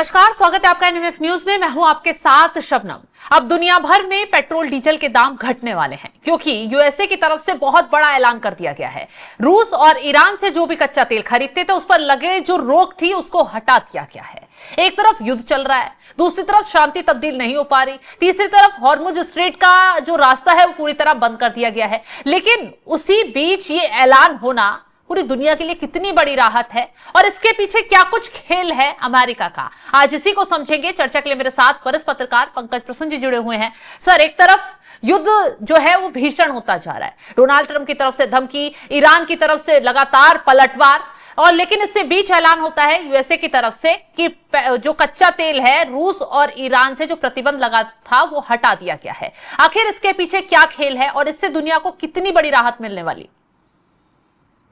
नमस्कार, स्वागत है आपका एनएमएफ न्यूज में। मैं हूं आपके साथ शबनम। अब दुनिया भर में पेट्रोल डीजल के दाम घटने वाले हैं क्योंकि यूएसए की तरफ से बहुत बड़ा ऐलान कर दिया गया है। रूस और ईरान से जो भी कच्चा तेल खरीदते थे उस पर लगे जो रोक थी उसको हटा दिया गया है। एक तरफ युद्ध चल रहा है, दूसरी तरफ शांति तब्दील नहीं हो पा रही, तीसरी तरफ हॉर्मुज स्ट्रेट का जो रास्ता है वो पूरी तरह बंद कर दिया गया है। लेकिन उसी बीच ये ऐलान होना पूरी दुनिया के लिए कितनी बड़ी राहत है और इसके पीछे क्या कुछ खेल है अमेरिका का, आज इसी को समझेंगे। चर्चा के लिए मेरे साथ वरिष्ठ पत्रकार पंकज प्रसून जी जुड़े हुए हैं। सर, एक तरफ युद्ध जो है वो भीषण होता जा रहा है, डोनाल्ड ट्रंप की तरफ से धमकी, ईरान की तरफ से लगातार पलटवार, और लेकिन इससे बीच ऐलान होता है यूएसए की तरफ से कि जो कच्चा तेल है रूस और ईरान से जो प्रतिबंध लगा था वो हटा दिया गया है। आखिर इसके पीछे क्या खेल है और इससे दुनिया को कितनी बड़ी राहत मिलने वाली?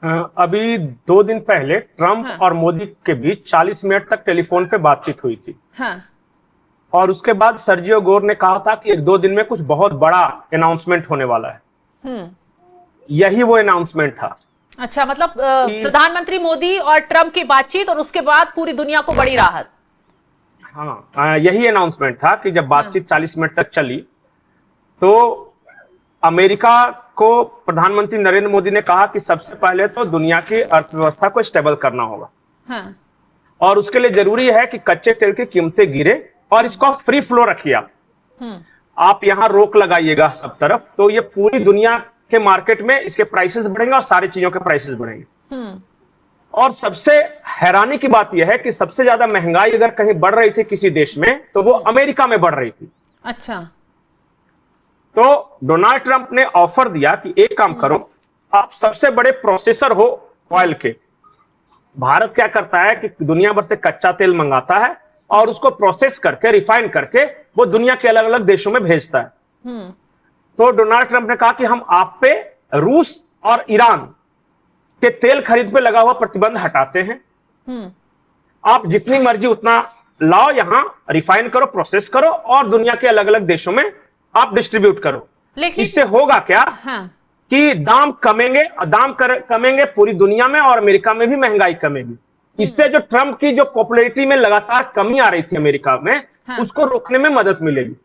अभी 2 दिन पहले ट्रंप और मोदी के बीच 40 मिनट तक टेलीफोन पे बातचीत हुई थी। और उसके बाद सर्जियो गोर ने कहा था कि 1-2 दिन में कुछ बहुत बड़ा अनाउंसमेंट होने वाला है। यही वो अनाउंसमेंट था। अच्छा, मतलब प्रधानमंत्री मोदी और ट्रंप की बातचीत और उसके बाद पूरी दुनिया को बड़ी राहत। हाँ, यही अनाउंसमेंट था कि जब बातचीत 40 मिनट तक चली तो अमेरिका को प्रधानमंत्री नरेंद्र मोदी ने कहा कि सबसे पहले तो दुनिया की अर्थव्यवस्था को स्टेबल करना होगा। और उसके लिए जरूरी है कि कच्चे तेल की कीमतें गिरे और इसको फ्री फ्लो रखिए। आप यहां रोक लगाइएगा सब तरफ, तो ये पूरी दुनिया के मार्केट में इसके प्राइसेस बढ़ेंगे और सारी चीजों के प्राइसेस बढ़ेंगे। और सबसे हैरानी की बात यह है कि सबसे ज्यादा महंगाई अगर कहीं बढ़ रही थी किसी देश में तो वो अमेरिका में बढ़ रही थी। अच्छा, तो डोनाल्ड ट्रंप ने ऑफर दिया कि एक काम करो, आप सबसे बड़े प्रोसेसर हो ऑयल के। भारत क्या करता है कि दुनिया भर से कच्चा तेल मंगाता है और उसको प्रोसेस करके, रिफाइन करके वो दुनिया के अलग अलग देशों में भेजता है। तो डोनाल्ड ट्रंप ने कहा कि हम आप पे रूस और ईरान के तेल खरीद पे लगा हुआ प्रतिबंध हटाते हैं। आप जितनी मर्जी उतना लाओ, यहां रिफाइन करो, प्रोसेस करो और दुनिया के अलग अलग देशों में आप डिस्ट्रीब्यूट करो। लेकिन इससे होगा क्या कि दाम कमेंगे पूरी दुनिया में और अमेरिका में भी महंगाई कमेगी। इससे जो ट्रंप की जो पॉपुलैरिटी में लगातार कमी आ रही थी अमेरिका में, उसको रोकने में मदद मिलेगी।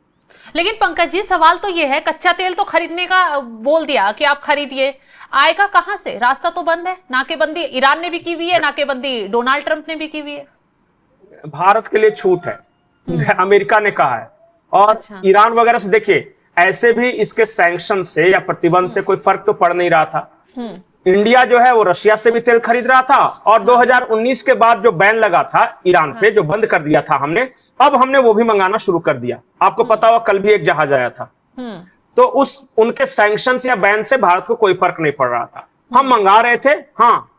लेकिन पंकज जी, सवाल तो यह है, कच्चा तेल तो खरीदने का बोल दिया कि आप खरीदिए, आएगा कहां से? रास्ता तो बंद है। नाकेबंदी ईरान ने भी की हुई है, नाकेबंदी डोनाल्ड ट्रंप ने भी की हुई है। भारत के लिए छूट है, अमेरिका ने कहा है। और ईरान वगैरह से देखिए, ऐसे भी इसके सैंक्शन से या प्रतिबंध से कोई फर्क तो पड़ नहीं रहा था। इंडिया जो है वो रशिया से भी तेल खरीद रहा था और 2019 के बाद जो बैन लगा था ईरान पे, जो बंद कर दिया था हमने, अब हमने वो भी मंगाना शुरू कर दिया। आपको पता होगा कल भी एक जहाज आया था। तो उनके सैंक्शन या बैन से भारत को कोई फर्क नहीं पड़ रहा था। हम मंगा रहे थे, हाँ,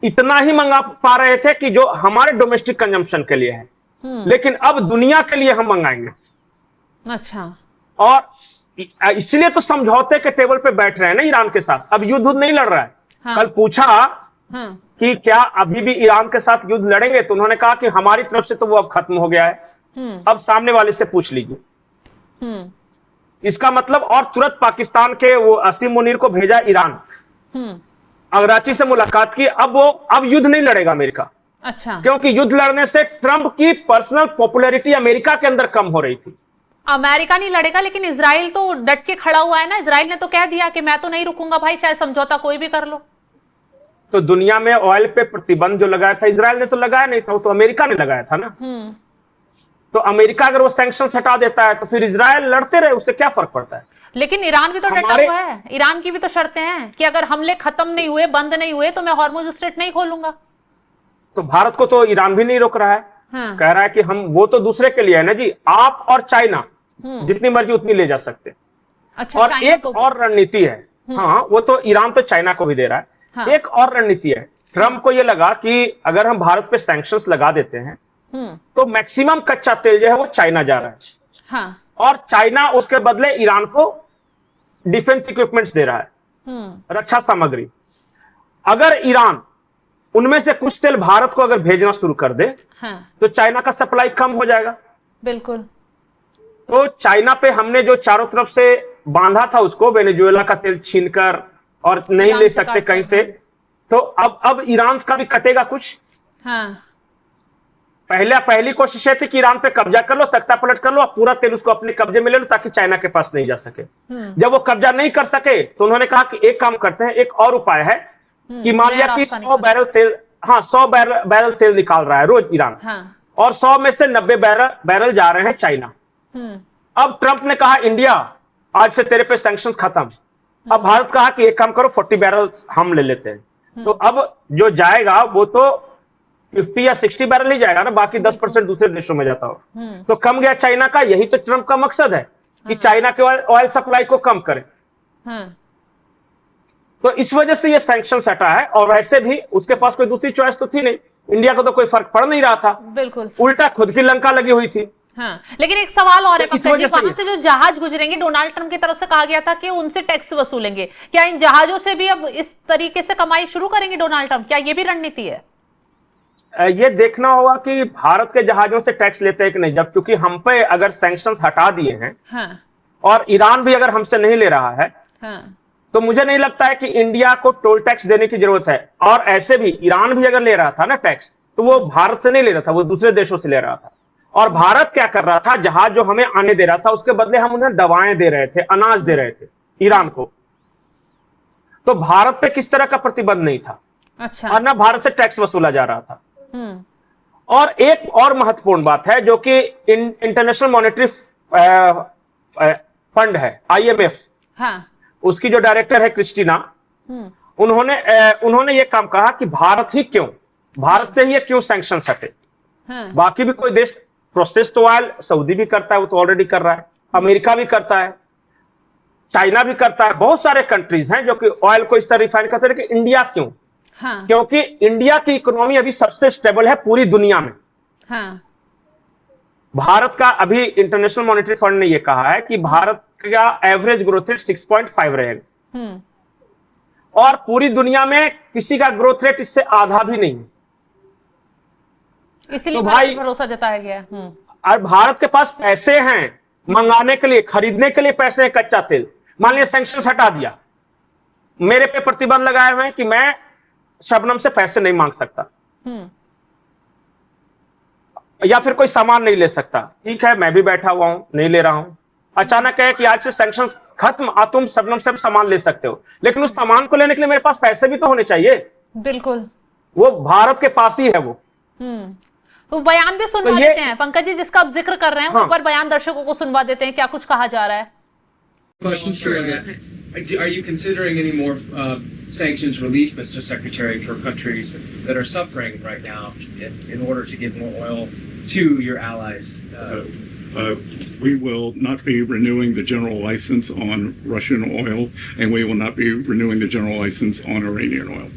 इतना ही मंगा पा रहे थे कि जो हमारे डोमेस्टिक कंजम्पशन के लिए है, लेकिन अब दुनिया के लिए हम मंगाएंगे। अच्छा, और इसलिए तो समझौते के टेबल पे बैठ रहे हैं ना ईरान के साथ। अब युद्ध नहीं लड़ रहा है। कल पूछा कि क्या अभी भी ईरान के साथ युद्ध लड़ेंगे, तो उन्होंने कहा कि हमारी तरफ से तो वो अब खत्म हो गया है, अब सामने वाले से पूछ लीजिए। इसका मतलब, और तुरंत पाकिस्तान के वो असीम मुनीर को भेजा ईरान, कराची से मुलाकात की। अब युद्ध नहीं लड़ेगा अमेरिका। अच्छा, क्योंकि युद्ध लड़ने से ट्रंप की पर्सनल पॉपुलैरिटी अमेरिका के अंदर कम हो रही थी। अमेरिका नहीं लड़ेगा, लेकिन इजराइल तो डट के खड़ा हुआ है ना। इजराइल ने तो कह दिया कि मैं तो नहीं रुकूंगा भाई, चाहे समझौता कोई भी कर लो। तो दुनिया में ऑयल पे प्रतिबंध जो लगाया था इजराइल ने तो लगाया नहीं था, वो तो अमेरिका ने लगाया था ना। तो अमेरिका अगर वो सैंक्शंस हटा देता है तो फिर इजराइल लड़ते रहे, उससे क्या फर्क पड़ता है? लेकिन ईरान भी तो डटा हुआ है। ईरान की भी तो शर्तें हैं कि अगर हमले खत्म नहीं हुए, बंद नहीं हुए, तो मैं हॉर्मुज स्ट्रेट नहीं खोलूंगा। तो भारत को तो ईरान भी नहीं रोक रहा है। कह रहा है कि हम, वो तो दूसरे के लिए है ना जी, आप और चाइना जितनी मर्जी उतनी ले जा सकते। अच्छा, और एक और रणनीति है। हाँ, वो तो ईरान तो चाइना को भी दे रहा है। एक और रणनीति है, ट्रंप को ये लगा कि अगर हम भारत पे सैंक्शंस लगा देते हैं तो मैक्सिमम कच्चा तेल जो है वो चाइना जा रहा है। और चाइना उसके बदले ईरान को डिफेंस इक्विपमेंट्स दे रहा है, रक्षा सामग्री। अगर ईरान उनमें से कुछ तेल भारत को अगर भेजना शुरू कर दे तो चाइना का सप्लाई कम हो जाएगा। बिल्कुल। तो चाइना पे हमने जो चारों तरफ से बांधा था उसको, वेनेजुएला का तेल छीनकर और नहीं ले सकते कहीं से, तो अब ईरान का भी कटेगा कुछ। पहली कोशिश ये थी कि ईरान पे कब्जा कर लो, तख्ता पलट कर लो और पूरा तेल उसको अपने कब्जे में ले लो ताकि चाइना के पास नहीं जा सके। जब वो कब्जा नहीं कर सके तो उन्होंने कहा कि एक काम करते हैं, एक और उपाय है कि मान लिया कि 100 बैरल तेल, हाँ 100 बैरल तेल निकाल रहा है रोज ईरान, और 100 में से 90 बैरल जा रहे हैं चाइना। अब ट्रंप ने कहा इंडिया आज से तेरे पे सैंक्शंस खत्म। अब भारत कहा कि एक काम करो 40 बैरल हम ले लेते हैं। तो अब जो जाएगा वो तो 50 या 60 बैरल ही जाएगा ना, बाकी 10% दूसरे देशों में जाता हो। तो कम गया चाइना का, यही तो ट्रंप का मकसद है कि चाइना के ऑयल सप्लाई को कम करे। तो इस वजह से ये सैंक्शन हटा है, और वैसे भी उसके पास कोई दूसरी चॉइस तो थी नहीं, इंडिया को तो कोई फर्क पड़ नहीं रहा था, बिल्कुल उल्टा खुद की लंका लगी हुई थी। हाँ, लेकिन एक सवाल और है पंकज जी, वहां से जो जहाज गुजरेंगे, डोनाल्ड ट्रंप की तरफ से कहा गया था कि उनसे टैक्स वसूलेंगे, क्या इन जहाजों से भी अब इस तरीके से कमाई शुरू करेंगे डोनाल्ड ट्रंप? क्या ये भी रणनीति है? ये देखना होगा कि भारत के जहाजों से टैक्स लेते हैं कि नहीं। जब क्योंकि हम पे अगर सैंक्शंस हटा दिए हैं, और ईरान भी अगर हमसे नहीं ले रहा है, तो मुझे नहीं लगता है कि इंडिया को टोल टैक्स देने की जरूरत है। और ऐसे भी ईरान भी अगर ले रहा था ना टैक्स, तो वो भारत से नहीं ले रहा था, वो दूसरे देशों से ले रहा था। और भारत क्या कर रहा था, जहाज जो हमें आने दे रहा था उसके बदले हम उन्हें दवाएं दे रहे थे, अनाज दे रहे थे ईरान को। तो भारत पे किस तरह का प्रतिबंध नहीं था। अच्छा। और ना भारत से टैक्स वसूला जा रहा था। और एक और महत्वपूर्ण बात है जो कि इंटरनेशनल मॉनेटरी फंड है, IMF, उसकी जो डायरेक्टर है क्रिस्टीना, उन्होंने ये काम कहा कि भारत से ही क्यों सैंक्शन हटे। बाकी भी कोई देश, प्रोसेस तो ऑयल सऊदी भी करता है, वो तो ऑलरेडी कर रहा है, अमेरिका भी करता है, चाइना भी करता है, बहुत सारे कंट्रीज हैं जो कि ऑयल को इस तरह रिफाइन करते हैं। कि इंडिया क्यों? क्योंकि इंडिया की इकोनॉमी अभी सबसे स्टेबल है पूरी दुनिया में। भारत का अभी इंटरनेशनल मॉनेटरी फंड ने यह कहा है कि भारत का एवरेज ग्रोथ रेट 6.5 रहेगा, और पूरी दुनिया में किसी का ग्रोथ रेट इससे आधा भी नहीं है। इसलिए तो भाई भरोसा जताया गया है। और भारत के पास पैसे हैं मंगाने के लिए, खरीदने के लिए पैसे हैं कच्चा तेल। मान लिया सैंक्शन हटा दिया, मेरे पे प्रतिबंध लगाए हुए हैं कि मैं शबनम से पैसे नहीं मांग सकता, या फिर कोई सामान नहीं ले सकता। ठीक है, मैं भी बैठा हुआ हूं, नहीं ले रहा हूं। अचानक है कि आज से सैंक्शन खत्म, तुम शबनम से सामान ले सकते हो, लेकिन उस सामान को लेने के लिए मेरे पास पैसे भी तो होने चाहिए। बिल्कुल, वो भारत के पास ही है वो। तो बयान भी सुनवा देते हैं पंकज जी, जिसका आप जिक्र कर रहे हैं, वो पर बयान दर्शकों को सुनवा देते हैं, क्या कुछ कहा जा रहा है। Are you considering any more sanctions relief, Mr. Secretary, for countries that are suffering right now in order to give more oil to your allies? We will not be renewing the general license on Russian oil, and we will not be renewing the general license on Iranian oil.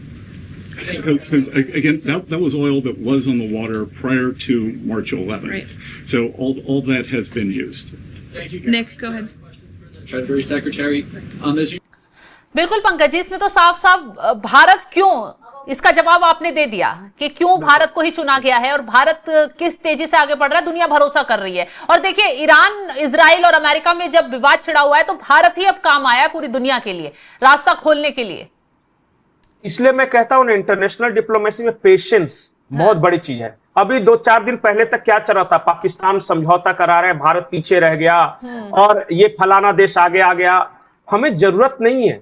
Because again, that was oil that was on the water prior to March 11th. Right. So all that has been used. Thank you. Nick, go ahead. Treasury Secretary, बिल्कुल पंकज जी, इसमें तो साफ साफ भारत क्यों, इसका जवाब आपने दे दिया कि क्यों भारत को ही चुना गया है, और भारत किस तेजी से आगे बढ़ रहा है, दुनिया भरोसा कर रही है। और देखिए, ईरान, इजराइल और अमेरिका में जब विवाद छिड़ा हुआ है, तो भारत ही अब काम आया है पूरी दुनिया के लिए, रास्ता खोलने के लिए। इसलिए मैं कहता हूं, इंटरनेशनल डिप्लोमेसी में पेशेंस बहुत बड़ी चीज है। अभी 2-4 दिन पहले तक क्या चल रहा था, पाकिस्तान समझौता करा रहे हैं, भारत पीछे रह गया, और ये फलाना देश आगे आ गया। हमें जरूरत नहीं है।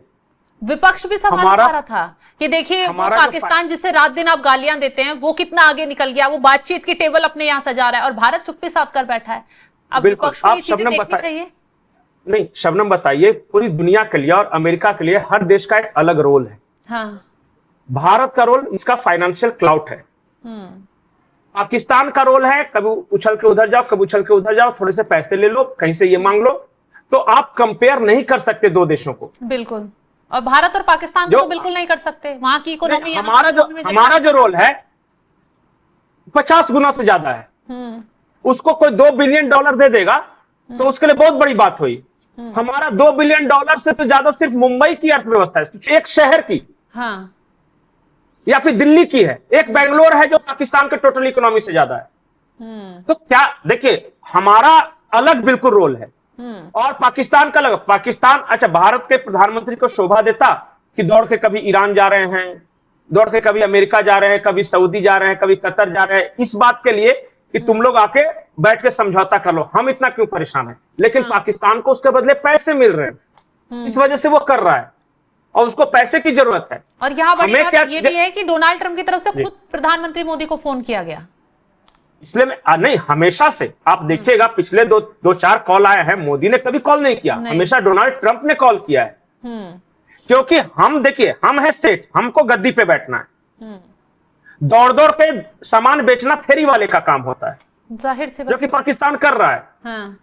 विपक्ष भी सवाल उठा रहा था कि देखिए, वो पाकिस्तान जिसे रात दिन आप गालियां देते हैं, वो कितना आगे निकल गया, वो बातचीत की टेबल अपने यहां सजा रहा है, और भारत चुप्पी साध कर बैठा है। अब विपक्ष को ये चीजें देखनी चाहिए। नहीं शबनम, बताइए, पूरी दुनिया के लिए और अमेरिका के लिए हर देश का एक अलग रोल है। भारत का रोल इसका फाइनेंशियल क्लाउट है। पाकिस्तान का रोल है कभी उछल के उधर जाओ, कभी उछल के उधर जाओ, थोड़े से पैसे ले लो, कहीं से ये मांग लो। तो आप कंपेयर नहीं कर सकते दो देशों को। बिल्कुल, और भारत और पाकिस्तान को तो बिल्कुल नहीं कर सकते। वहां की इकोनॉमी, हमारा जो रोल है 50 गुना से ज्यादा है। उसको कोई $2 बिलियन दे देगा तो उसके लिए बहुत बड़ी बात हुई। हमारा $2 बिलियन से तो ज्यादा सिर्फ मुंबई की अर्थव्यवस्था है, एक शहर की, या फिर दिल्ली की है, एक बेंगलोर है जो पाकिस्तान के टोटल इकोनॉमी से ज्यादा है। तो क्या देखिए, हमारा अलग बिल्कुल रोल है और पाकिस्तान का अलग। पाकिस्तान, अच्छा, भारत के प्रधानमंत्री को शोभा देता कि दौड़ के कभी ईरान जा रहे हैं, दौड़ के कभी अमेरिका जा रहे हैं, कभी सऊदी जा रहे हैं, कभी कतर जा रहे हैं, इस बात के लिए कि तुम लोग आके बैठ के समझौता कर लो, हम इतना क्यों परेशान है। लेकिन पाकिस्तान को उसके बदले पैसे मिल रहे हैं, इस वजह से वो कर रहा है और उसको पैसे की जरूरत है। और यहाँ बड़ी बात ये भी है कि डोनाल्ड ट्रंप की तरफ से खुद प्रधानमंत्री मोदी को फोन किया गया, इसलिए नहीं, हमेशा से आप देखिएगा पिछले दो चार कॉल आए हैं, मोदी ने कभी कॉल नहीं किया, हमेशा डोनाल्ड ट्रंप ने कॉल किया है। क्योंकि हम देखिए, हम है सेठ, हमको गद्दी पे बैठना है। दौड़ दौड़ के सामान बेचना फेरी वाले का काम होता है, जाहिर से जो कि पाकिस्तान कर रहा है। हाँ।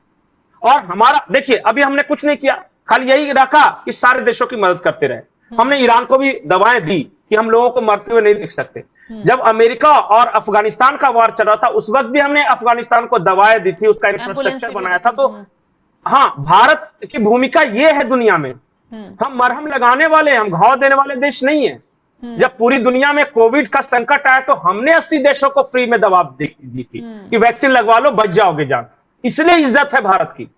और हमारा देखिए, अभी हमने कुछ नहीं किया, खाली यही रखा कि सारे देशों की मदद करते रहे। हमने ईरान को भी दवाएं दी कि हम लोगों को मरते हुए नहीं देख सकते। जब अमेरिका और अफगानिस्तान का वार चल रहा था, उस वक्त भी हमने अफगानिस्तान को दवाएं दी थी, उसका इंफ्रास्ट्रक्चर बनाया था। तो हाँ, भारत की भूमिका ये है दुनिया में, हम मरहम लगाने वाले, हम घाव देने वाले देश नहीं है। जब पूरी दुनिया में कोविड का संकट आया तो हमने 80 देशों को फ्री में दवा दी थी कि वैक्सीन लगवा लो, बच जाओगे जान। इसलिए इज्जत है भारत की।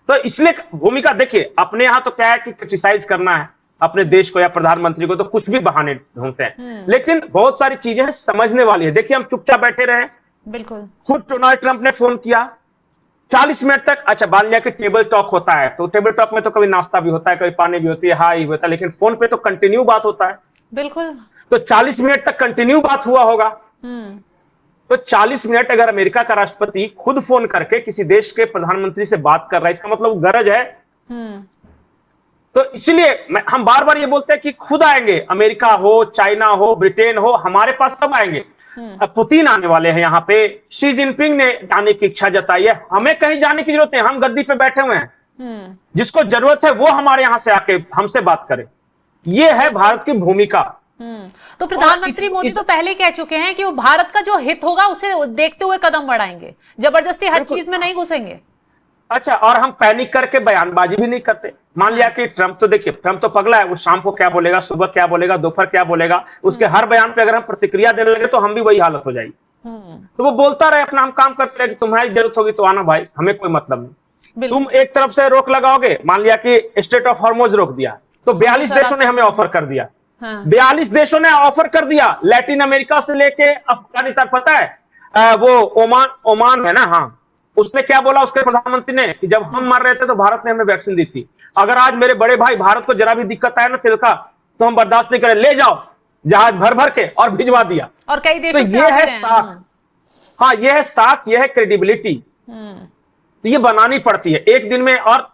तो इसलिए भूमिका देखिए, अपने यहां तो क्या है कि क्रिटिसाइज करना है अपने देश को या प्रधानमंत्री को, तो कुछ भी बहाने ढूंढते हैं। लेकिन बहुत सारी चीजें समझने वाली है। देखिए, हम चुपचाप बैठे रहे, बिल्कुल, खुद डोनाल्ड ट्रंप ने फोन किया 40 मिनट तक। अच्छा, मान लिया कि टेबल टॉक होता है, तो टेबल टॉक में तो कभी नाश्ता भी होता है, कभी पानी भी होती है, हाई होता है, लेकिन फोन पे तो कंटिन्यू बात होता है। बिल्कुल, तो 40 मिनट तक कंटिन्यू बात हुआ होगा। तो 40 मिनट अगर अमेरिका का राष्ट्रपति खुद फोन करके किसी देश के प्रधानमंत्री से बात कर रहा है, इसका मतलब गरज है। तो इसलिए हम बार बार ये बोलते हैं कि खुद आएंगे, अमेरिका हो, चाइना हो, ब्रिटेन हो, हमारे पास सब आएंगे। पुतिन आने वाले हैं यहाँ पे, शी जिनपिंग ने जाने की इच्छा जताई है, हमें कहीं जाने की जरूरत नहीं, हम गद्दी पे बैठे हुए हैं। जिसको जरूरत है वो हमारे यहाँ से आके हमसे बात करे। ये है भारत की भूमिका। तो प्रधानमंत्री मोदी तो पहले कह चुके हैं कि वो भारत का जो हित होगा उसे देखते हुए कदम बढ़ाएंगे, जबरदस्ती हर चीज में नहीं घुसेंगे। अच्छा, और हम पैनिक करके बयानबाजी भी नहीं करते। मान लिया कि ट्रंप तो देखिए, ट्रंप तो पगला है, वो शाम को क्या बोलेगा, सुबह क्या बोलेगा, दोपहर क्या बोलेगा, उसके हर बयान पे अगर हम प्रतिक्रिया देने लगे तो हम भी वही हालत हो जाएगी। तो वो बोलता रहे अपना, हम काम करते रहे कि तुम्हारी जरूरत होगी तो आना भाई, हमें कोई मतलब नहीं। तुम एक तरफ से रोक लगाओगे, मान लिया कि स्टेट ऑफ हॉर्मोज रोक दिया, तो 42 देशों ने हमें ऑफर कर दिया। 42 देशों ने ऑफर कर दिया, लैटिन अमेरिका से लेके अफगानिस्तान। पता है वो ओमान है ना, हाँ, उसने क्या बोला उसके प्रधानमंत्री ने कि जब हम मर रहे थे तो भारत ने हमें वैक्सीन दी थी, अगर आज मेरे बड़े भाई भारत को जरा भी दिक्कत आए ना तिल का, तो हम बर्दाश्त नहीं करें, ले जाओ जहाज भर भर के, और भिजवा दिया। और कई देशों से ये है साख, हाँ ये है साख, ये है क्रेडिबिलिटी। तो ये बनानी पड़ती है एक दिन में, और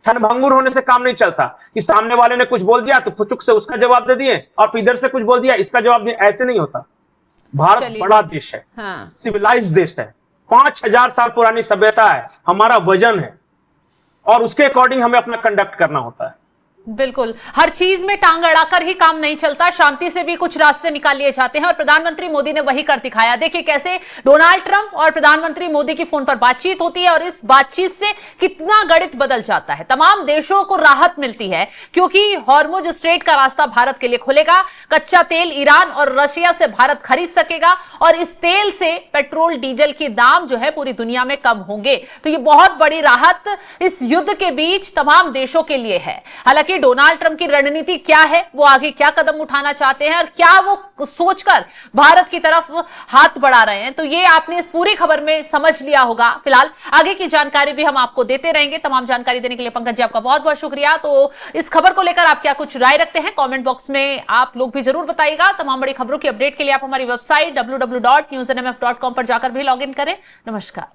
क्षणभंगुर होने से काम नहीं चलता कि सामने वाले ने कुछ बोल दिया तो फुचुक से उसका जवाब दे दिए, और इधर से कुछ बोल दिया इसका जवाब दिए, ऐसे नहीं होता। भारत बड़ा देश है, सिविलाइज्ड देश है, 5000 साल पुरानी सभ्यता है, हमारा वजन है, और उसके अकॉर्डिंग हमें अपना कंडक्ट करना होता है। बिल्कुल, हर चीज में टांग अड़ाकर ही काम नहीं चलता, शांति से भी कुछ रास्ते निकाल लिए जाते हैं, और प्रधानमंत्री मोदी ने वही कर दिखाया। देखिए कैसे डोनाल्ड ट्रंप और प्रधानमंत्री मोदी की फोन पर बातचीत होती है, और इस बातचीत से कितना गणित बदल जाता है। तमाम देशों को राहत मिलती है क्योंकि हॉर्मुज स्ट्रेट का रास्ता भारत के लिए खुलेगा, कच्चा तेल ईरान और रशिया से भारत खरीद सकेगा, और इस तेल से पेट्रोल डीजल के दाम जो है पूरी दुनिया में कम होंगे। तो ये बहुत बड़ी राहत इस युद्ध के बीच तमाम देशों के लिए है। हालांकि डोनाल्ड ट्रंप की रणनीति क्या है, वो आगे क्या कदम उठाना चाहते हैं, और क्या वो सोचकर भारत की तरफ हाथ बढ़ा रहे हैं, तो ये आपने इस पूरी खबर में समझ लिया होगा। फिलहाल आगे की जानकारी भी हम आपको देते रहेंगे। तमाम जानकारी देने के लिए पंकज जी आपका बहुत बहुत शुक्रिया। तो इस खबर को लेकर आप क्या कुछ राय रखते हैं, कमेंट बॉक्स में आप लोग भी जरूर बताइएगा। तमाम बड़ी खबरों की अपडेट के लिए आप हमारी वेबसाइट www.newsnmf.com पर जाकर भी लॉग इन करें। नमस्कार।